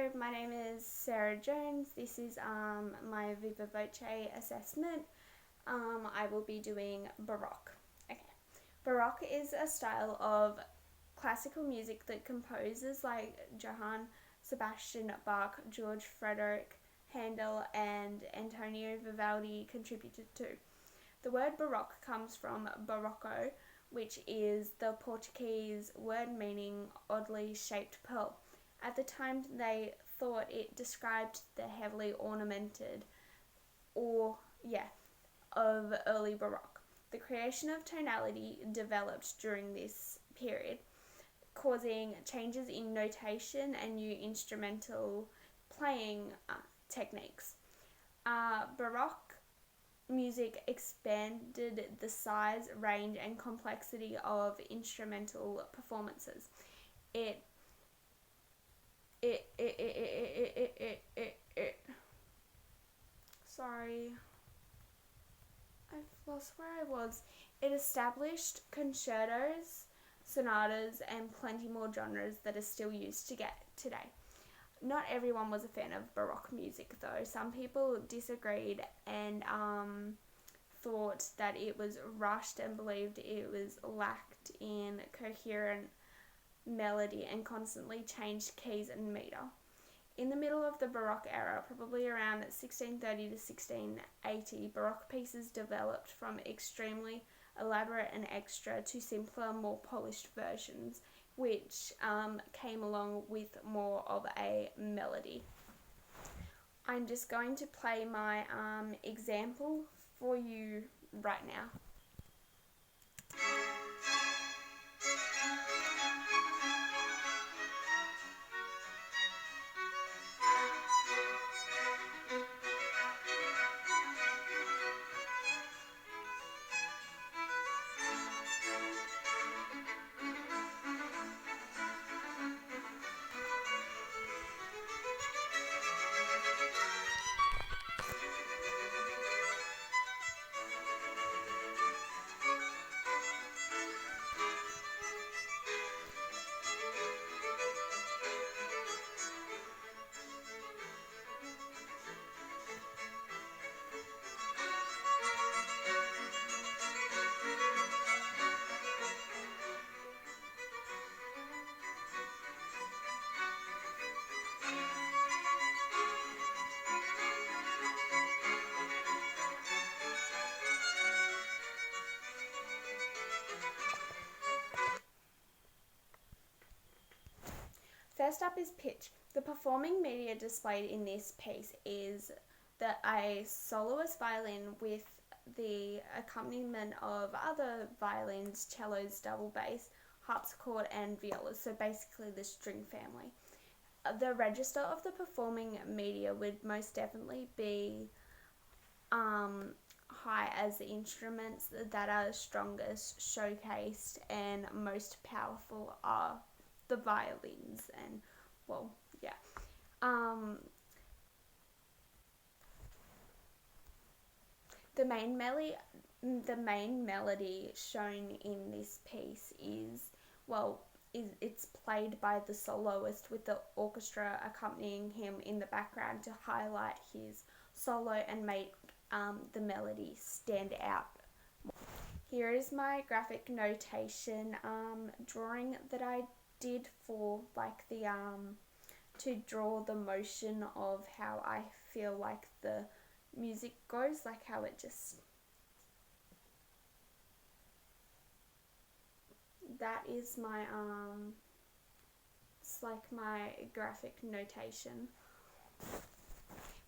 Hello, my name is Sarah Jones. This is my Viva Voce assessment. I will be doing Baroque. Okay. Baroque is a style of classical music that composers like Johann Sebastian Bach, George Frederick Handel, and Antonio Vivaldi contributed to. The word Baroque comes from Barocco, which is the Portuguese word meaning oddly shaped pearl. At the time, they thought it described the heavily ornamented of early Baroque. The creation of tonality developed during this period, causing changes in notation and new instrumental playing techniques. Baroque music expanded the size, range, and complexity of instrumental performances. It Sorry, I've lost where I was. It established concertos, sonatas, and plenty more genres that are still used today. Not everyone was a fan of Baroque music, though. Some people disagreed and thought that it was rushed and believed it was lacked in coherent melody and constantly changed keys and meter. In the middle of the Baroque era, probably around 1630 to 1680, Baroque pieces developed from extremely elaborate and extra to simpler, more polished versions, which came along with more of a melody. I'm just going to play my example for you right now. First up is pitch. The performing media displayed in this piece is a soloist violin with the accompaniment of other violins, cellos, double bass, harpsichord, and violas, so basically the string family. The register of the performing media would most definitely be high, as the instruments that are strongest, showcased, and most powerful are the violins. And the main melody shown in this piece it's played by the soloist with the orchestra accompanying him in the background to highlight his solo and make the melody stand out. Here is my graphic notation drawing that I did for to draw the motion of how I feel like the music goes, like how it just, that is my it's like my graphic notation.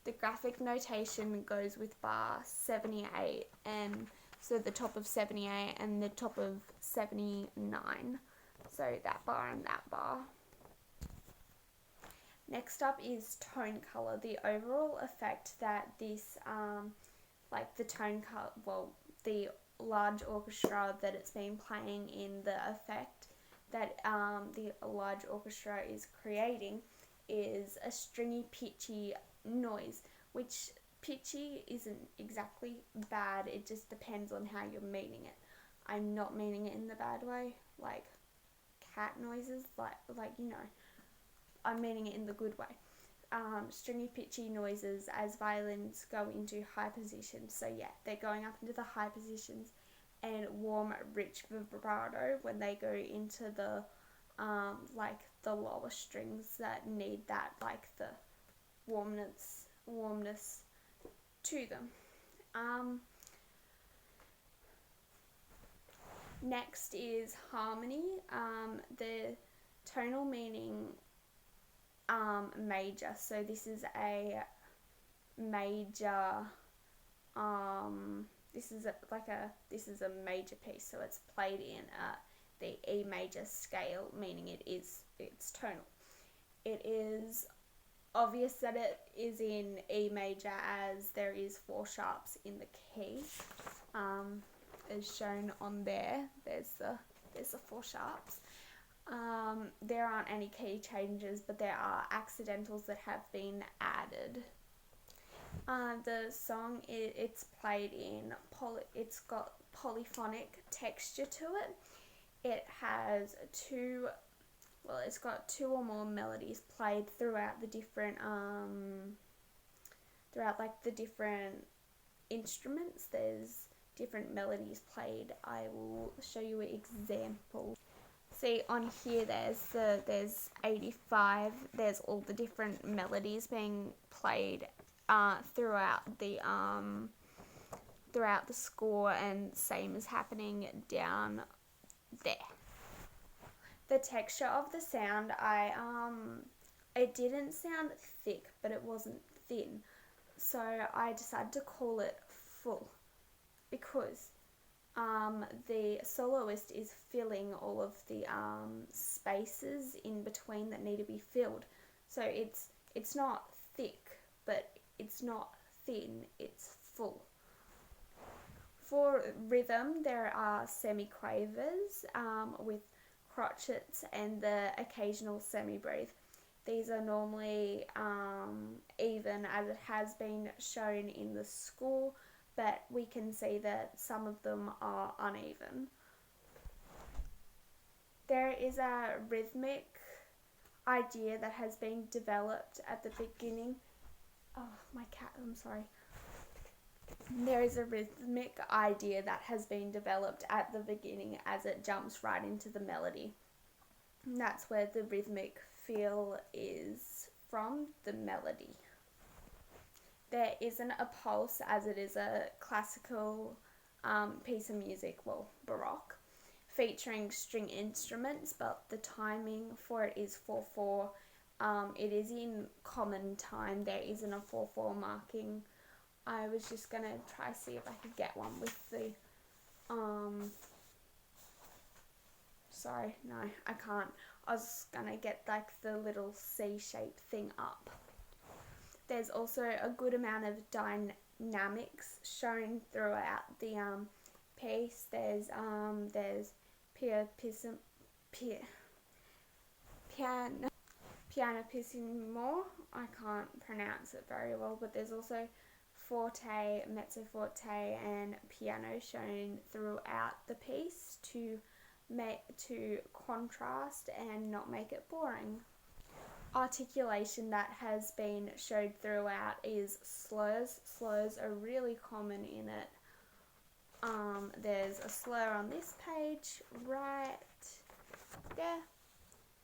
The graphic notation goes with bar 78, and so the top of 78 and the top of 79, so that bar and that bar. Next up is tone color. The overall effect that this the tone color, the large orchestra that it's been playing in, the effect that the large orchestra is creating is a stringy, pitchy noise, which pitchy isn't exactly bad, it just depends on how you're meaning it. I'm not meaning it in the bad way, like cat noises, like I'm meaning it in the good way. stringy pitchy noises as violins go into high positions. So yeah, they're going up into the high positions, and warm, rich vibrato when they go into the like the lower strings that need that like the warmness to them. Next is harmony. The tonal meaning major. So this is a major. This is a major piece. So it's played in the E major scale, meaning it's tonal. It is obvious that it is in E major as there is 4 sharps in the key, as shown on there. There's the 4 sharps. There aren't any key changes, but there are accidentals that have been added. The song it's played in it's got polyphonic texture to it. It has it's got 2 or more melodies played throughout the different the different instruments. There's different melodies played. I will show you an example. See on here there's 85. There's all the different melodies being played throughout the score, and same is happening down there. The texture of the sound, it didn't sound thick, but it wasn't thin, so I decided to call it full, because the soloist is filling all of the spaces in between that need to be filled. So it's not thick, but it's not thin, it's full. For rhythm, there are semiquavers with crotchets and the occasional semi-breathe. These are normally even, as it has been shown in the score, but we can see that some of them are uneven. There is a rhythmic idea that has been developed at the beginning. Oh, my cat, I'm sorry. There is a rhythmic idea that has been developed at the beginning as it jumps right into the melody. And that's where the rhythmic feel is from, the melody. There isn't a pulse, as it is a classical piece of music, well, Baroque, featuring string instruments, but the timing for it is 4/4. It is in common time. There isn't a 4/4 marking. I was just going to try see if I could get one with the, sorry, no, I can't. I was going to get like the little C-shaped thing up. There's also a good amount of dynamics shown throughout the piece. There's pianissimo. I can't pronounce it very well, but there's also forte, mezzo forte, and piano shown throughout the piece to contrast and not make it boring. Articulation that has been showed throughout is slurs. Slurs are really common in it. There's a slur on this page right there.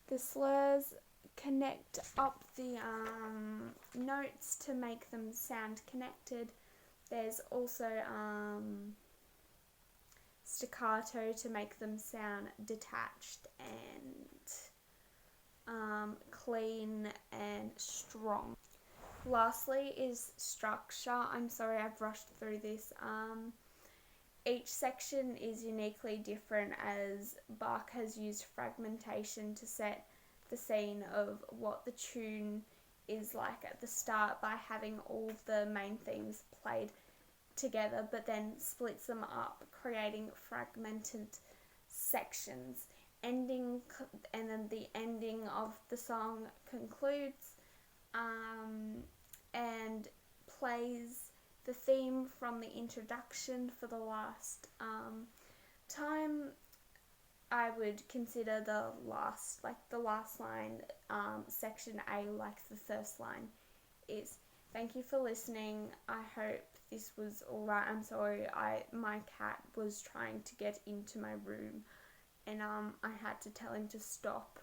The slurs connect up the notes to make them sound connected. There's also staccato to make them sound detached and clean and strong. Lastly is structure. I'm sorry I've rushed through this. Each section is uniquely different, as Bach has used fragmentation to set the scene of what the tune is like at the start by having all the main themes played together, but then splits them up, creating fragmented sections. And then the ending of the song concludes and plays the theme from the introduction for the last time. I would consider the last line, section A, like the first line is. Thank you for listening. I hope this was alright. I'm sorry, my cat was trying to get into my room and I had to tell him to stop